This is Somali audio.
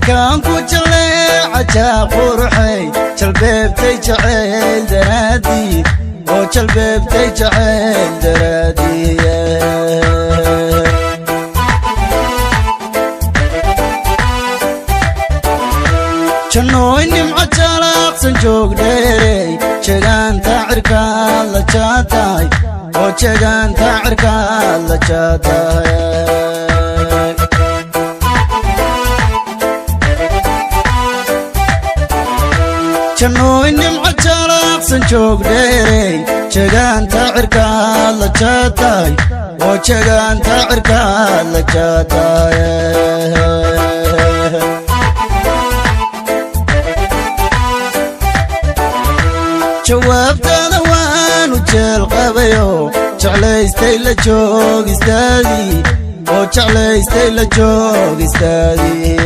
markaan ku jaleeca qurxay jalbeebtay jacayl daraadii oo jalbeebtay jacayl daraadii jannooy nimco jalaaqsan joog dheerey jegaanta cirkaad la jaatahay oo jegaanta cirkaad la jaatahay jannooy nimco jalaaqsan joog dheerey jegaanta cirkaad la jaatahay oo jegaanta cirkaad la jaatahay jawaabtaada waanu jeel qabayo jeclaystay la joogistaadii oo jeclaystay la joogistaadii